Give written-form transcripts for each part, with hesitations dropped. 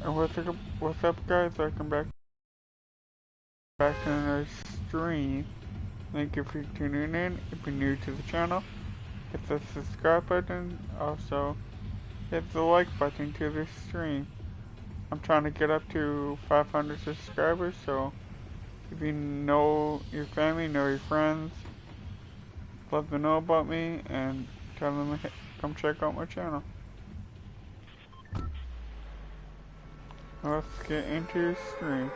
What's up guys, welcome back to another stream. Thank you for tuning in. If you're new to the channel, hit the subscribe button. Also, hit the like button to this stream. I'm trying to get up to 500 subscribers, so if you know your family, know your friends, let them know about me, and tell them to come check out my channel. Let's get into the stream.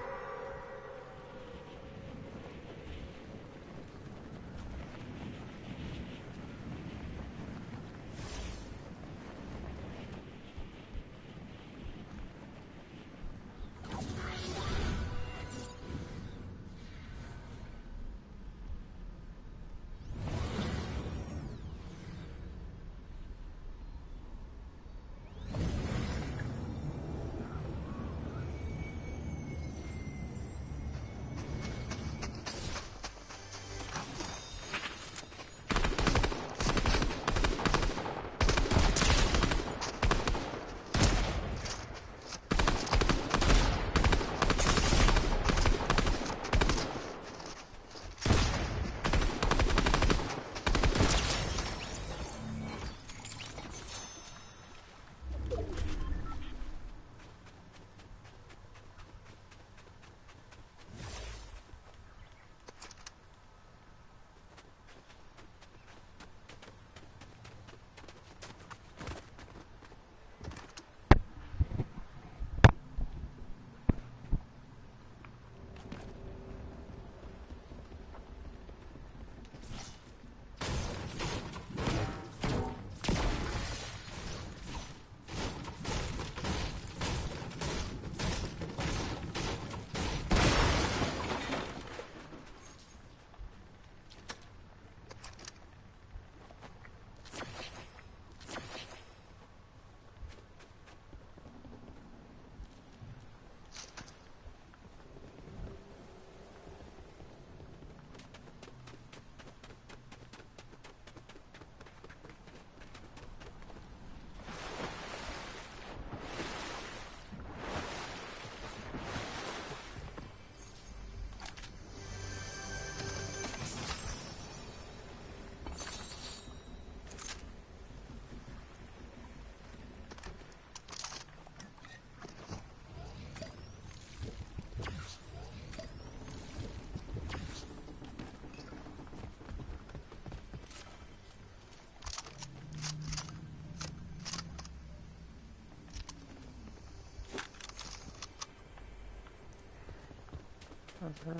Okay.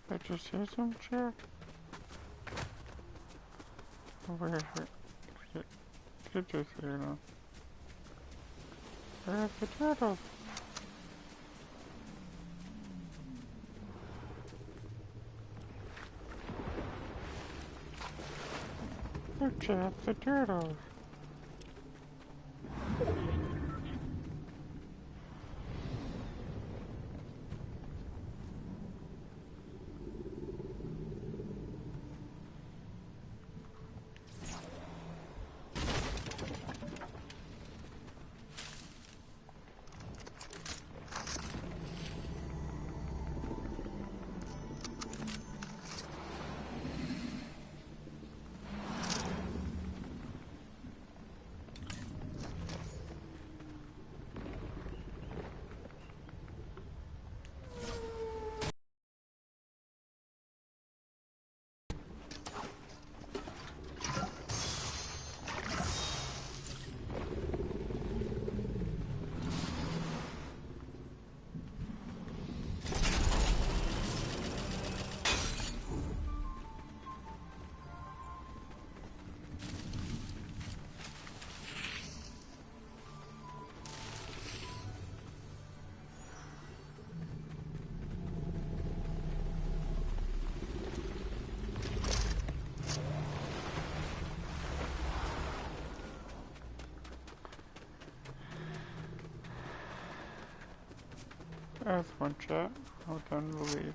I just hear some chat. Where is it? Get this here now. Where's the turtle? Look, chat, the turtles. That's one chat. I'll time to leave.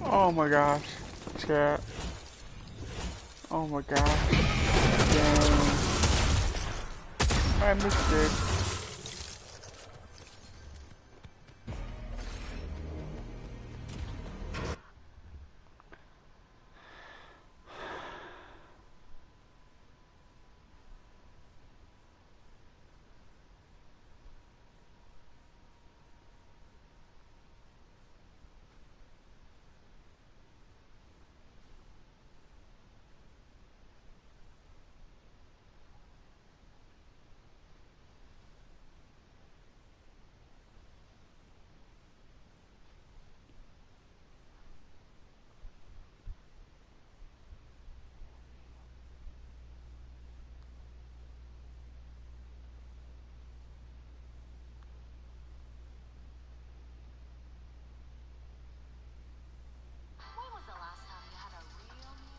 Oh my gosh, chat. Oh my gosh. Dang. I missed it. When was the last time you had a real meal?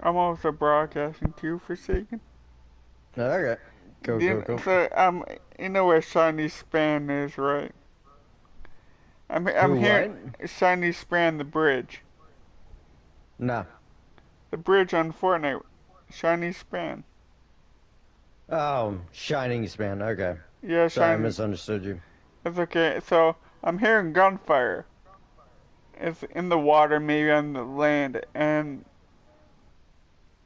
I'm also broadcasting too for Sagan. Okay. Go. So you know where Shiny Span is, right? I'm Who, here. what? Shiny Span, the bridge. No. The bridge on Fortnite. Shiny Span. Oh, Shining Span. Okay. Yeah, Sorry, I Shiny. misunderstood you. It's okay. So I'm hearing gunfire. It's in the water, maybe on the land, and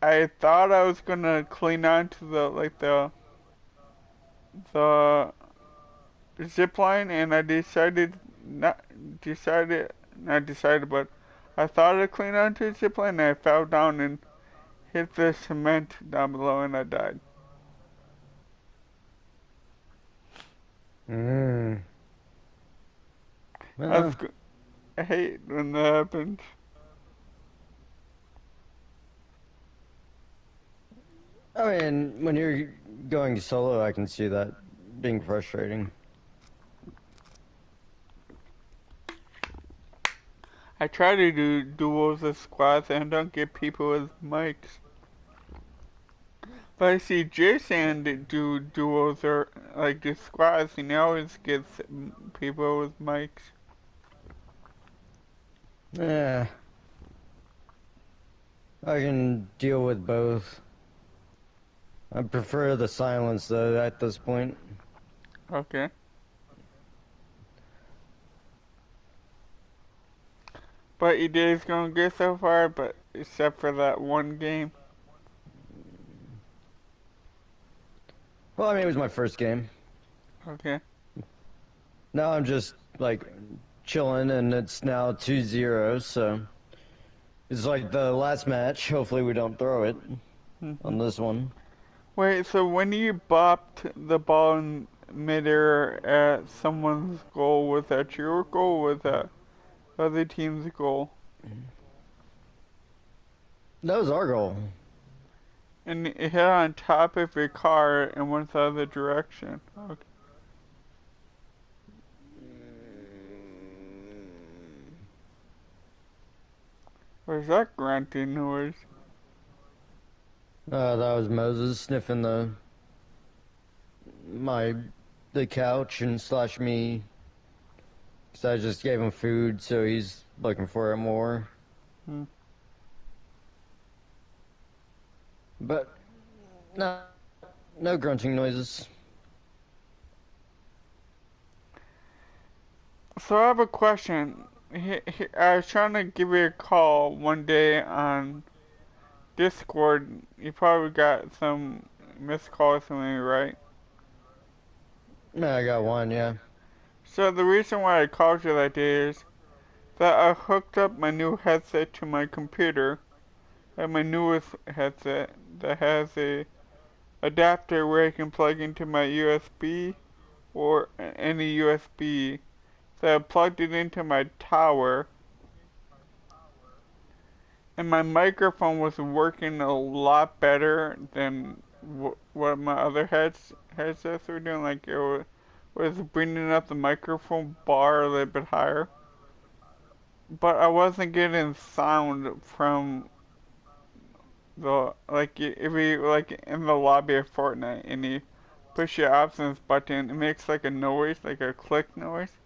I thought I was gonna cling on to the zip line, and I not decided, but I thought I'd cling on to the zip line, and I fell down and hit the cement down below, and I died. Hmm. That's Well, good. I hate when that happens. I mean, when you're going solo, I can see that being frustrating. I try to do duos with squads and don't get people with mics. But I see Jason do duos or like do squads, and he always gets people with mics. Yeah, I can deal with both. I prefer the silence, though, at this point. Okay. But your day's going good so far, but except for that one game. Well, I mean, it was my first game. Okay. Now I'm just, like, chilling, and it's now 2-0, so... It's like the last match. Hopefully we don't throw it. Hmm. on this one. Wait, so when you bopped the ball in midair at someone's goal, was that your goal or was that other team's goal? That was our goal. And it hit on top of your car and went the other direction. Okay. Where's that grunting noise? That was Moses sniffing my the couch and slash me. Cause I just gave him food, so he's looking for it more. Hmm. But no, no grunting noises. So I have a question. I was trying to give you a call one day on Discord. You probably got some missed calls from me, right? Yeah, I got one. Yeah. So the reason why I called you that day is that I hooked up my new headset to my computer, and my newest headset that has a adapter where I can plug into my USB or any USB. So I plugged it into my tower, and my microphone was working a lot better than what my other headsets were doing. Like it was bringing up the microphone bar a little bit higher, but I wasn't getting sound from the like if you like in the lobby of Fortnite and you push your options button, it makes like a noise, like a click noise.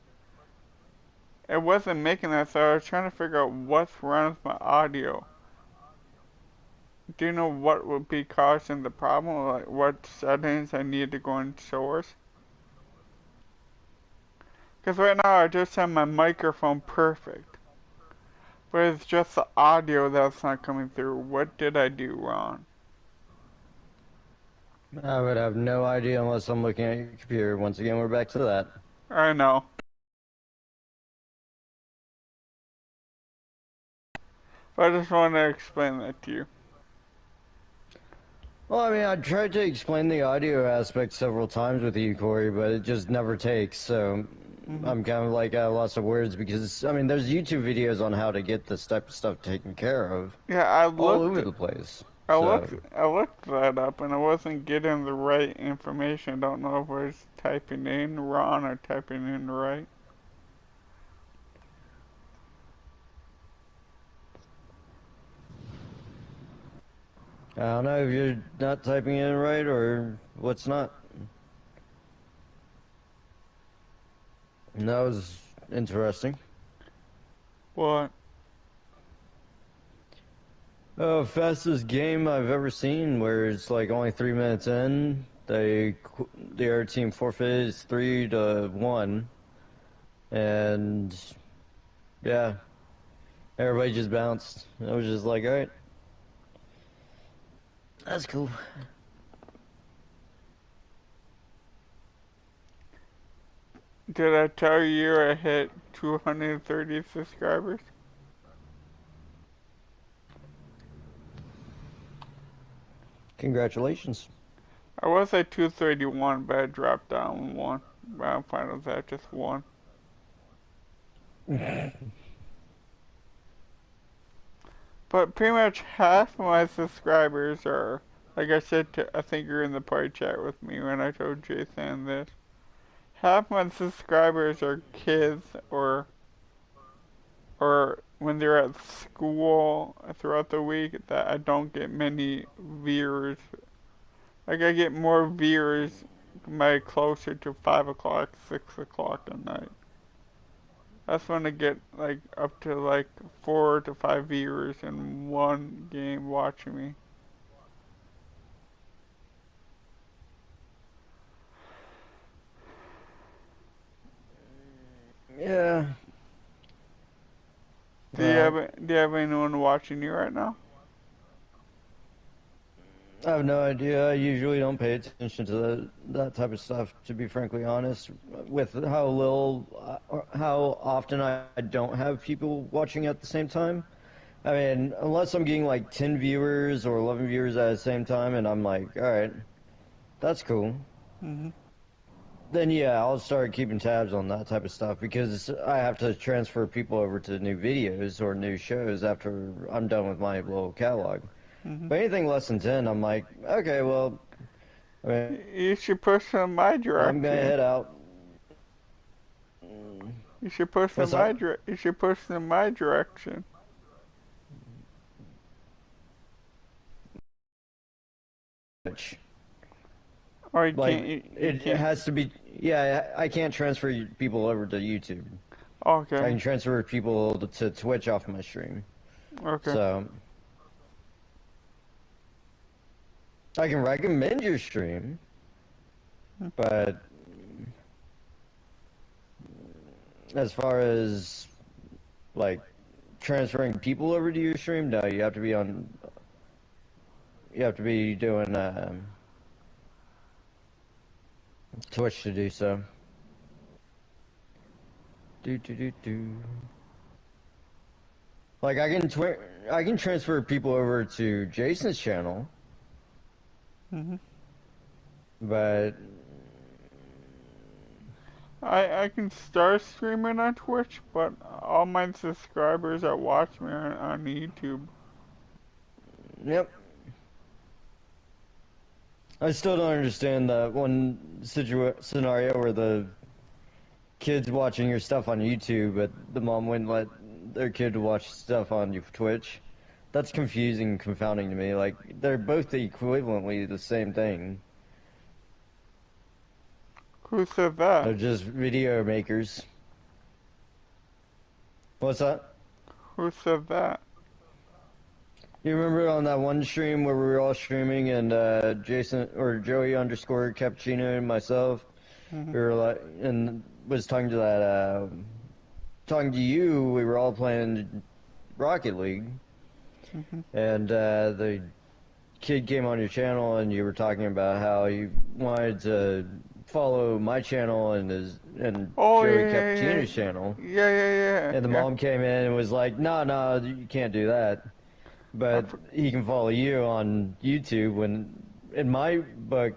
It wasn't making that, so I was trying to figure out what's wrong with my audio. Do you know what would be causing the problem? Like what settings I need to go in source? Because right now I just have my microphone perfect, but it's just the audio that's not coming through. What did I do wrong? I would have no idea unless I'm looking at your computer. Once again, we're back to that. I know. But I just want to explain that to you. Well, I mean, I tried to explain the audio aspect several times with you, Corey, but it just never takes. So Hmm. I'm kind of like at a loss of words because, I mean, there's YouTube videos on how to get this type of stuff taken care of Yeah, all over the place. So, I looked that up and I wasn't getting the right information. I don't know if I was typing in wrong or typing in right. I don't know if you're not typing in right or what's not. And that was interesting. What? Oh, fastest game I've ever seen where it's like only 3 minutes in, the other team forfeits 3-1, and yeah, everybody just bounced. I was just like, all right, that's cool. Did I tell you I hit 230 subscribers? Congratulations. I was at 231, but I dropped down one. But I'm fine with that, just one. But pretty much half of my subscribers are, like I said, I think you're in the party chat with me when I told Jason this. Half my subscribers are kids or when they're at school throughout the week that I don't get many viewers. Like I get more viewers by closer to 5 o'clock, 6 o'clock at night. That's when I get like up to like 4 to 5 viewers in one game watching me. Yeah, Do well, you have anyone watching you right now? I have no idea. I usually don't pay attention to that type of stuff, to be frankly honest. With how little, or how often I don't have people watching at the same time, I mean, unless I'm getting like 10 viewers or 11 viewers at the same time, and I'm like, alright, that's cool. Mm-hmm. Then yeah, I'll start keeping tabs on that type of stuff because I have to transfer people over to new videos or new shows after I'm done with my little catalog. Mm-hmm. But anything less than 10, I'm like, okay, well, I mean, You should push in my I'm gonna direction. head out. You should push in What's up? You should push in my direction. Which, Or you like, can't. You it can't. has to be, yeah, I can't transfer people over to YouTube. I Okay. can transfer people to Twitch off my stream. Okay. So, I can recommend your stream, but as far as, like, transferring people over to your stream, no, you have to be on, you have to be doing, Twitch to do so. Like I can transfer people over to Jason's channel, Mm-hmm. but I can start streaming on Twitch, but all my subscribers that watch me are on YouTube. yep. I still don't understand that one scenario where the kid's watching your stuff on YouTube, but the mom wouldn't let their kid watch stuff on Twitch. That's confusing and confounding to me. Like, they're both equivalently the same thing. Who said They're that? just video makers. What's that? Who said that? You remember on that one stream where we were all streaming and Jason or Joey underscore Cappuccino and myself, Mm-hmm. we were like, and was talking to that, talking to you, we were all playing Rocket League, Mm-hmm. and the kid came on your channel and you were talking about how you wanted to follow my channel and Oh Joey yeah, yeah, Cappuccino's channel, yeah. and the Yeah. mom came in and was like, no, you can't do that. I But for- he can follow you on YouTube. When, in my book,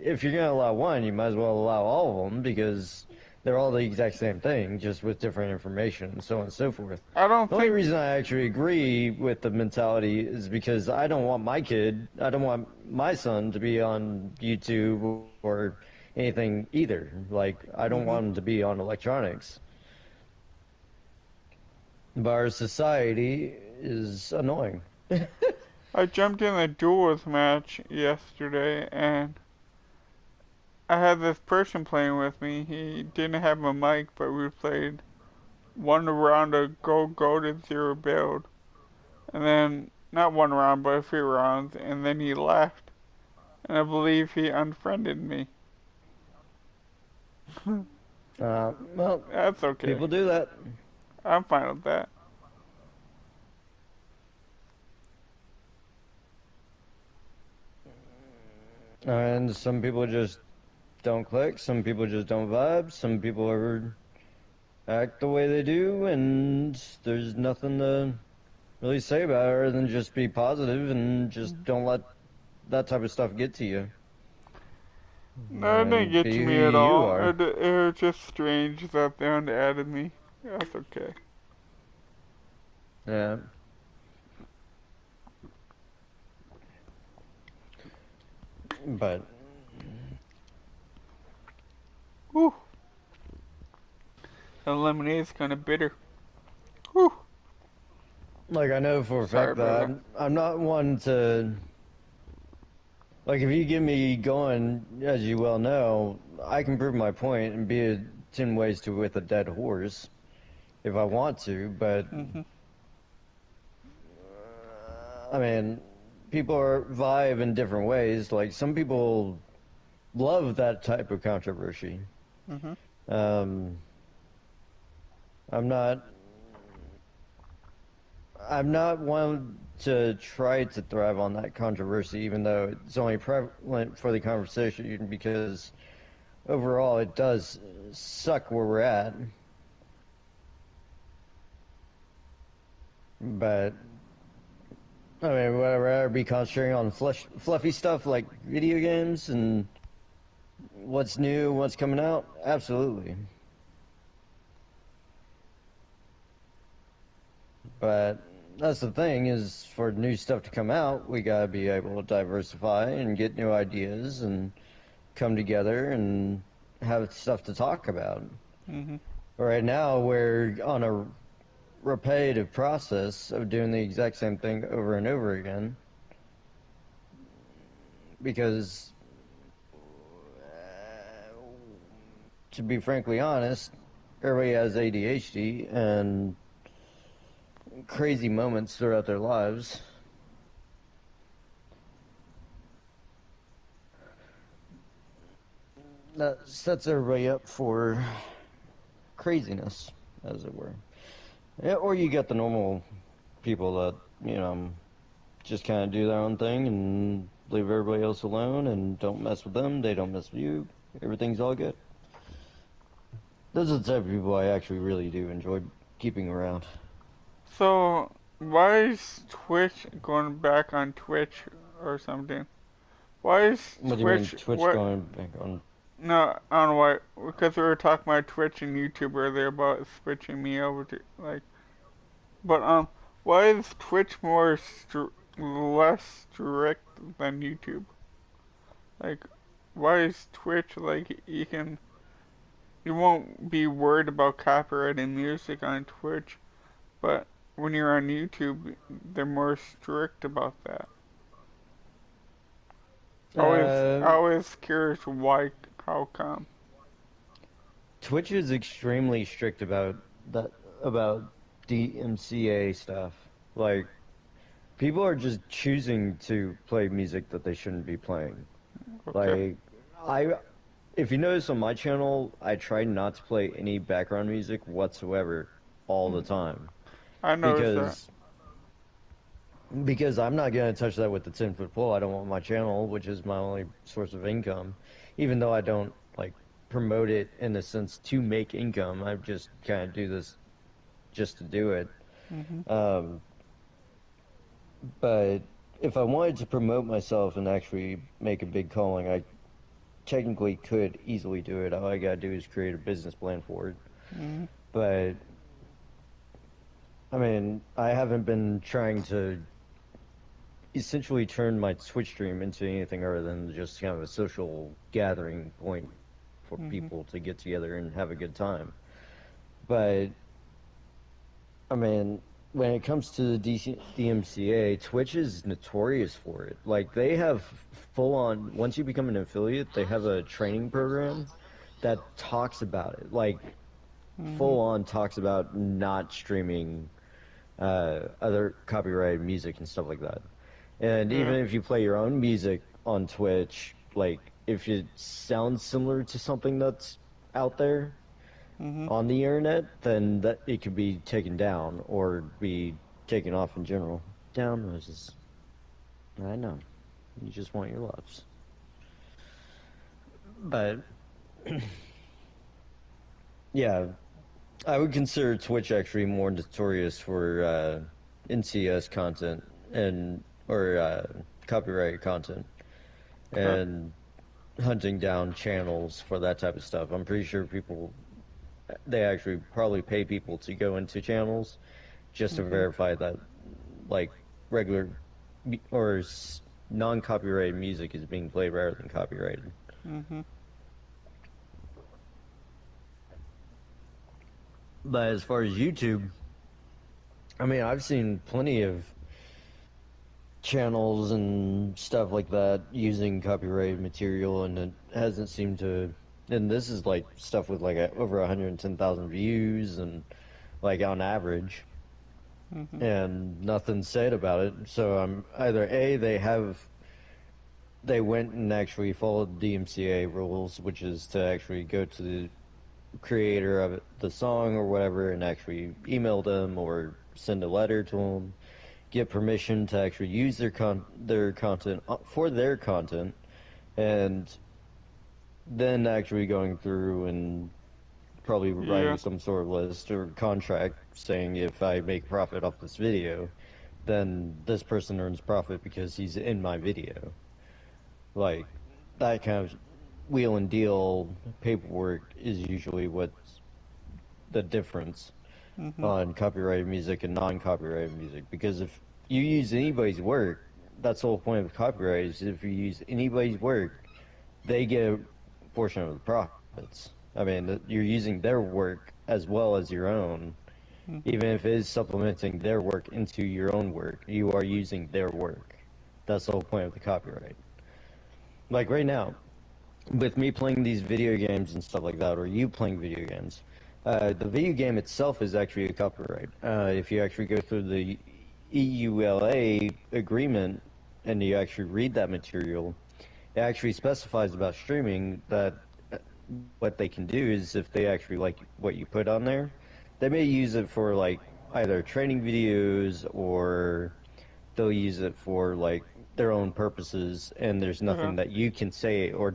if you're gonna allow one, you might as well allow all of them because they're all the exact same thing, just with different information and so on and so forth. I don't The only think. reason I actually agree with the mentality is because I don't want I don't want my son to be on YouTube or anything either. Like, I don't Mm-hmm. want him to be on electronics. But our society is annoying. I jumped in a duels match yesterday, and I had this person playing with me. He didn't have a mic, but we played one round of go to zero build, and then not one round, but a few rounds, and then he left, and I believe he unfriended me. Well, That's okay. people do that. I'm fine with that. And some people just don't click, some people just don't vibe, some people act the way they do, and there's nothing to really say about it other than just be positive and just don't let that type of stuff get to you. No, it didn't And get be to who me at you all. are. It was just strange that they added me. That's okay. Yeah. But Whew. The lemonade's kind of bitter. Whew. like, I know for a Sorry, fact that brother. I'm not one to, like, if you get me going, as you well know, I can prove my point and be a 10 ways to with a dead horse if I want to, but Mhm. I mean, people are vibe in different ways. Like, some people love that type of controversy. Mhm. Um, I'm not. I'm not one to try to thrive on that controversy, even though it's only prevalent for the conversation, because overall it does suck where we're at. But I mean, would I rather be concentrating on fluffy stuff like video games and what's new, what's coming out? Absolutely. But that's the thing is, for new stuff to come out, we gotta be able to diversify and get new ideas and come together and have stuff to talk about. Mhm. Right now, we're on a repetitive process of doing the exact same thing over and over again because, to be frankly honest, everybody has ADHD and crazy moments throughout their lives. That sets everybody up for craziness, as it were. Yeah, or you get the normal people that, just kind of do their own thing and leave everybody else alone and don't mess with them. They don't mess with you. Everything's all good. Those are the type of people I actually really do enjoy keeping around. So, why is Twitch going back on Twitch or something? Why is What do you mean, Twitch, Twitch what? going back on? No, I don't know why. Because we were talking about Twitch and YouTube earlier about switching me over to, like, but, why is Twitch less strict than YouTube? Like, why is Twitch, like, you won't be worried about copyrighting music on Twitch, but when you're on YouTube, they're more strict about that. Uh, Always curious why, how come? Twitch is extremely strict that, about DMCA stuff. Like, people are just choosing to play music that they shouldn't be playing. Okay. Like, I, if you notice on my channel, I try not to play any background music whatsoever all the time I noticed that. because I'm not gonna touch that with the 10-foot pole. I don't want my channel, which is my only source of income, even though I don't like promote it in the sense to make income. I just kind of do this just to do it. Hmm. Um, but if I wanted to promote myself and actually make a big calling, I technically could easily do it. All I gotta do is create a business plan for it. Hmm. But I mean, I haven't been trying to essentially turn my Twitch stream into anything other than just kind of a social gathering point for Hmm. people to get together and have a good time. But I mean, when it comes to the DMCA, Twitch is notorious for it. Like, they have full on, once you become an affiliate, they have a training program that talks about it. Like, Hmm. full on talks about not streaming other copyrighted music and stuff like that. And even Yeah. if you play your own music on Twitch, like, if it sounds similar to something that's out there, Hmm. on the internet, then that it could be taken down or be taken off in general. Down Moses. I know. You just want your loves. But yeah, I would consider Twitch actually more notorious for NCS content and or copyrighted content Okay. and hunting down channels for that type of stuff. I'm pretty sure they actually probably pay people to go into channels just to Hmm. verify that like regular or non-copyrighted music is being played rather than copyrighted. Hmm. But as far as YouTube, I mean, I've seen plenty of channels and stuff like that using copyrighted material, and it hasn't seemed to. And this is like stuff with like over 110,000 views, and like on average, Hmm. and nothing said about it. So I'm either A, they went and actually followed DMCA rules, which is to actually go to the creator of the song or whatever and actually email them or send a letter to them, get permission to actually use their content for their content, and then actually going through and probably writing Yeah. some sort of list or contract saying if I make profit off this video, then this person earns profit because he's in my video. Like, that kind of wheel and deal paperwork is usually what's the difference Mhm. on copyrighted music and non-copyrighted music. Because if you use anybody's work, that's the whole point of copyright, is if you use anybody's work, they get a portion of the profits. I mean, you're using their work as well as your own. Mhm. Even if it is supplementing their work into your own work, you are using their work. That's the whole point of the copyright. Like right now, with me playing these video games and stuff like that, or you playing video games, the video game itself is actually a copyright. If you actually go through the EULA agreement and you actually read that material, it actually specifies about streaming that what they can do is if they actually like what you put on there, they may use it for like either training videos or they'll use it for like their own purposes, and there's Uh-huh. nothing that you can say or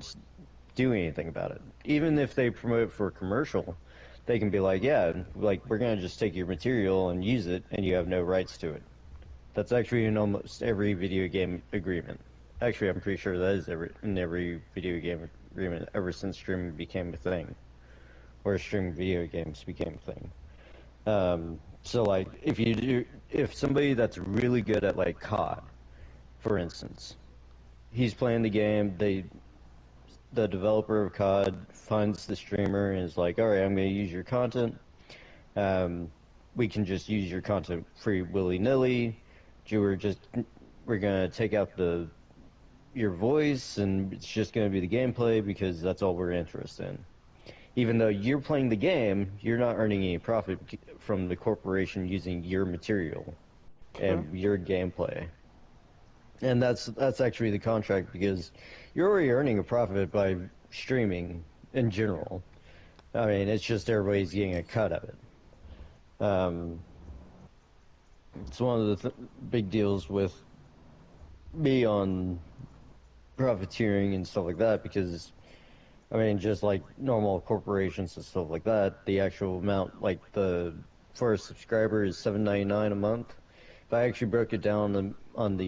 do anything about it. Even if they promote it for a commercial, they can be like, yeah, like we're gonna just take your material and use it, and you have no rights to it. That's actually in almost every video game agreement. Actually, I'm pretty sure that is in every video game agreement ever since streaming became a thing, or streaming video games became a thing. So like, if somebody that's really good at like COD, for instance, he's playing the game, the developer of COD finds the streamer and is like, all right, I'm going to use your content. Um, we can just use your content free willy nilly. We're going to take out your voice, and it's just going to be the gameplay because that's all we're interested in. Even though you're playing the game, you're not earning any profit from the corporation using your material Okay. and your gameplay. And that's actually the contract, because you're already earning a profit by streaming in general. I mean, it's just everybody's getting a cut of it. It's one of the big deals with me on profiteering and stuff like that, because I mean, just like normal corporations and stuff like that, the actual amount, like for a subscriber is $7.99 a month. If I actually broke it down on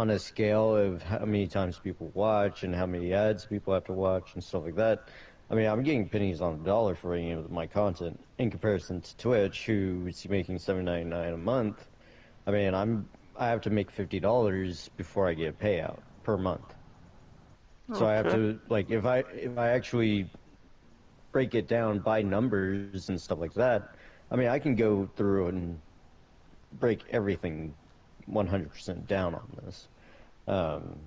a scale of how many times people watch and how many ads people have to watch and stuff like that, I mean, I'm getting pennies on the dollar for any of my content in comparison to Twitch, who is making $7.99 a month. I mean, I have to make $50 before I get a payout per month. So I have Okay. to, like, if I actually break it down by numbers and stuff like that, I mean, I can go through and break everything 100% down on this. Um,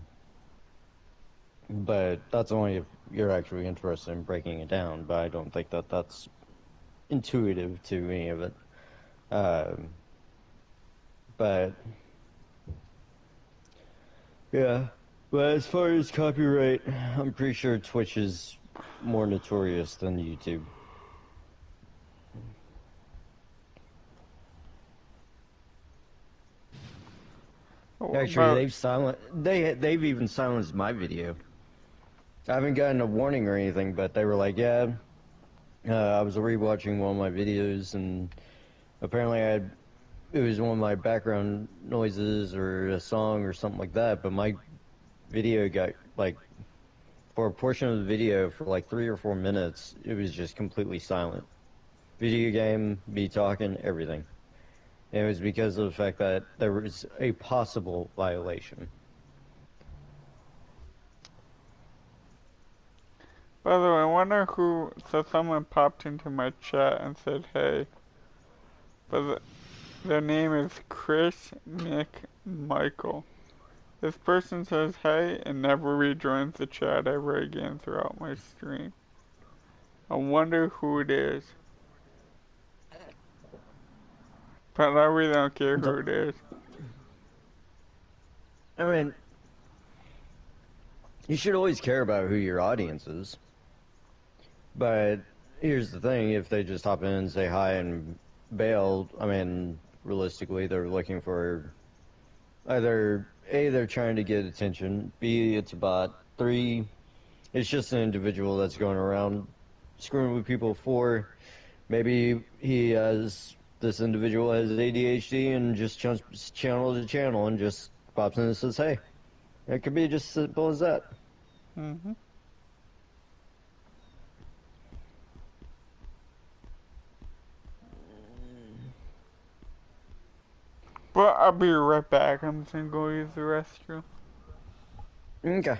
but that's only if you're actually interested in breaking it down. But I don't think that that's intuitive to any of it. Um, but yeah. But as far as copyright, I'm pretty sure Twitch is more notorious than YouTube. What Actually, about they've even silenced my video. I haven't gotten a warning or anything, but they were like, yeah, I was rewatching one of my videos, and apparently it was one of my background noises or a song or something like that, but my video got, like, for a portion of the video, for like 3 or 4 minutes, it was just completely silent. Video game, me talking, everything. And it was because of the fact that there was a possible violation. By the way, I wonder who. So someone popped into my chat and said, "Hey," but their name is Chris McMichael. This person says, "Hey," and never rejoins the chat ever again throughout my stream. I wonder who it is, but I really don't care who it is. I mean, you should always care about who your audience is. But here's the thing, if they just hop in and say hi and bail, I mean, realistically, they're looking for either A, they're trying to get attention, B, it's a bot, 3, it's just an individual that's going around screwing with people, 4, Maybe this individual has ADHD and just jumps channel to channel and just pops in and says, hey. It could be just as simple as that. Mm-hmm. But I'll be right back. I'm just gonna go use the restroom. Okay.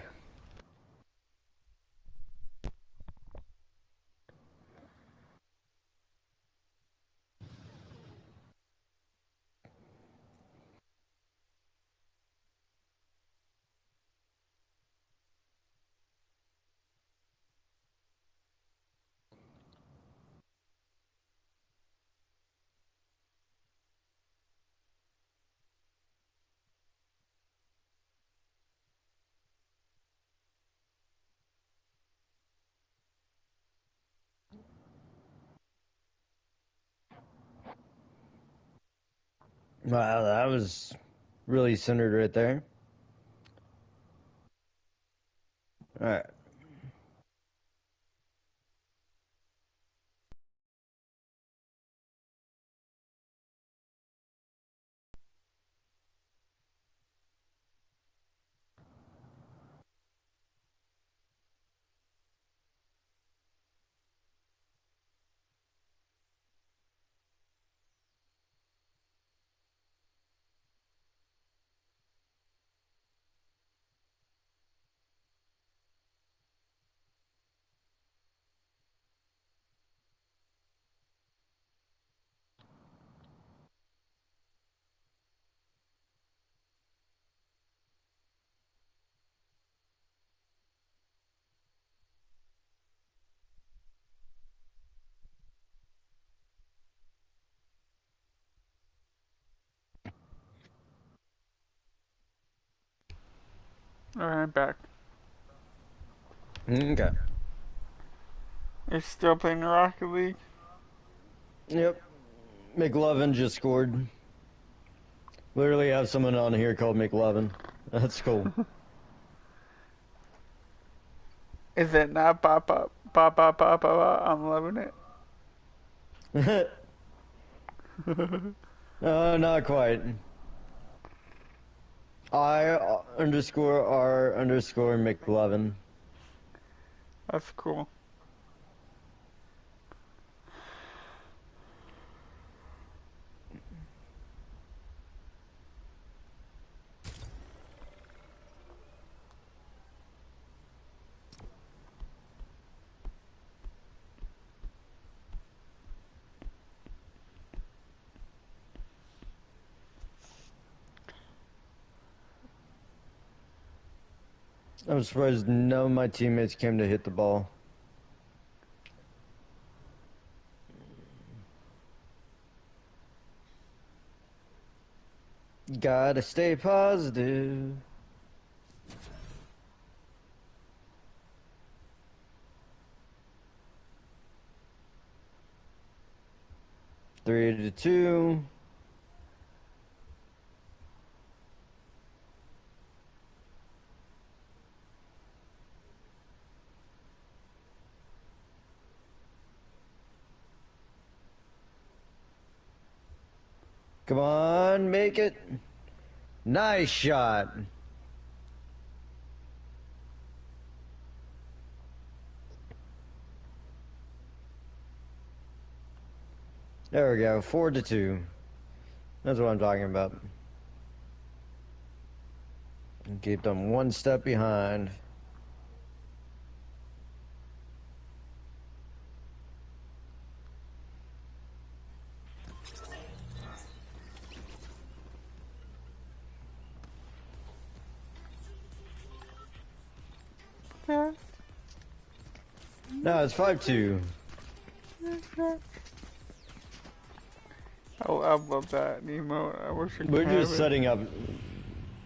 Wow, that was really centered right there. Alright. Alright, I'm back. Okay. You're still playing Rocket League? Yep. McLovin just scored. Literally have someone on here called McLovin. That's cool. Is it not pop up? Pop up, pop up, I'm loving it. Not quite. I_R_McLovin. That's cool. I'm surprised none of my teammates came to hit the ball. Gotta stay positive. Three to two. Come on, make it. Nice shot. There we go, 4 to 2. That's what I'm talking about. Keep them one step behind. Yeah. No, it's 5-2. I love that emote. I wish I could We're have just it.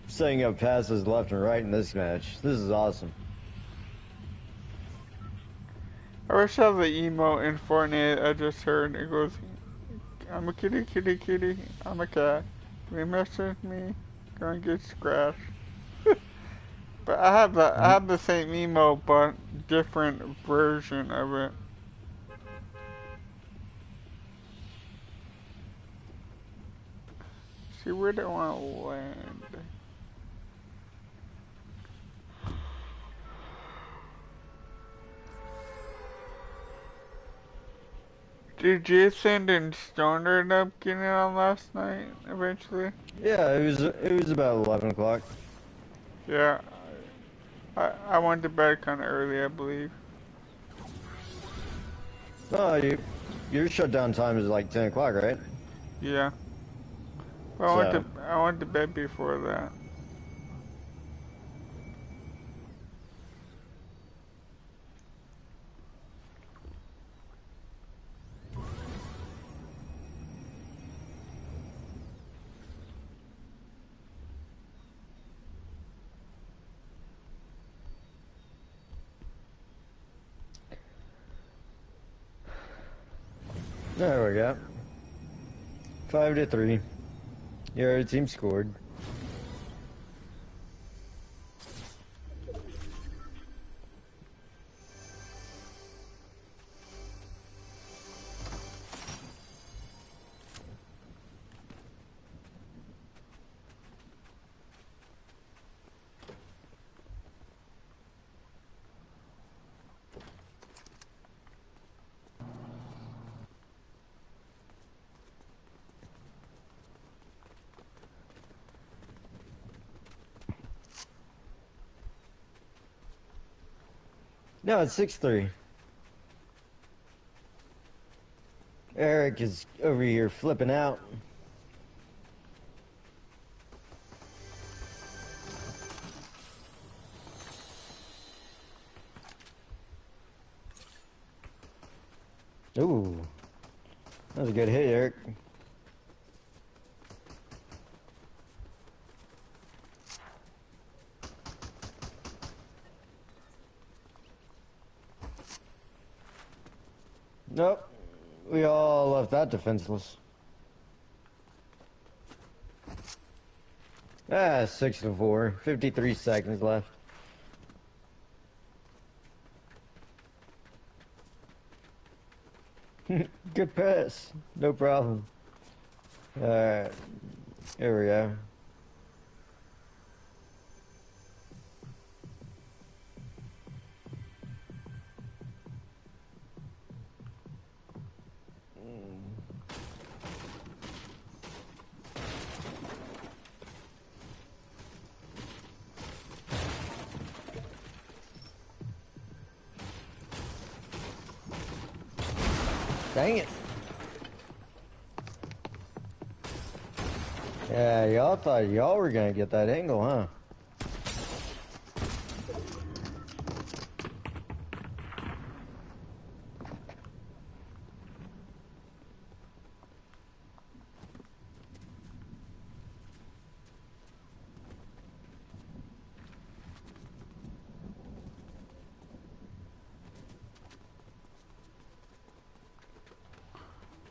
setting up passes left and right in this match. This is awesome. I wish I had the emote in Fortnite I just heard. It goes, I'm a kitty, kitty, kitty. I'm a cat. If you mess with me, gonna get scratched. But I have the same emote, but different version of it. See, where do I want to land? Did Jason and Stoner end up getting on last night, eventually? Yeah, it was about 11 o'clock. Yeah, I went to bed kind of early, I believe. No, your shutdown time is like 10 o'clock, right? Yeah, but So, I went to bed before that. there we go. 5-3. Your team scored. No, it's 6-3. Eric is over here flipping out. Ooh, that was a good hit, Eric. Nope, we all left that defenseless. 6-4. 53 seconds left. Good pass. No problem. Alright. Here we go. Dang it. Yeah, y'all thought y'all were gonna get that angle, huh?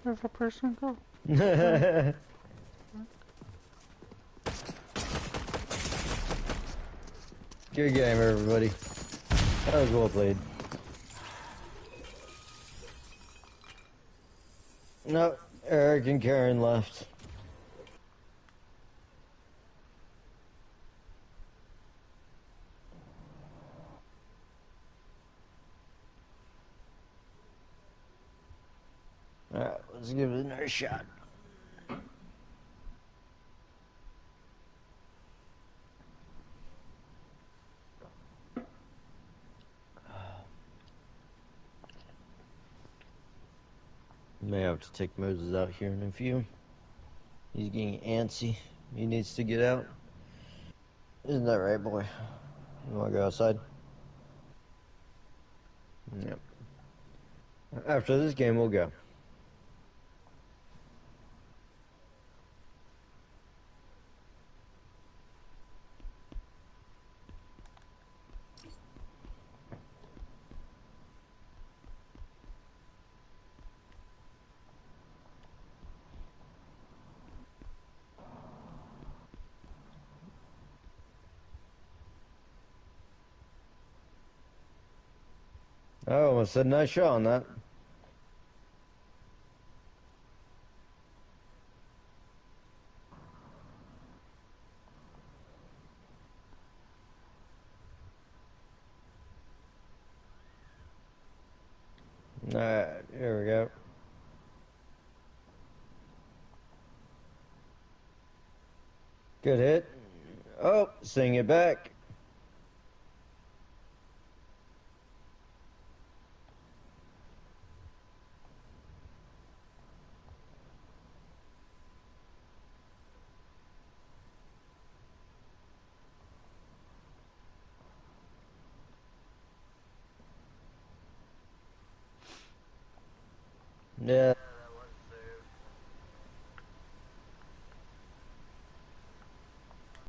Where's the person go? Good game, everybody. That was well played. Nope, Eric and Karen left. Alright, let's give it another shot. May have to take Moses out here in a few. He's getting antsy. He needs to get out. Isn't that right, boy? You wanna go outside? Yep. After this game, we'll go. I almost said nice shot on that. Alright, here we go. Good hit. Oh, sing it back. Yeah.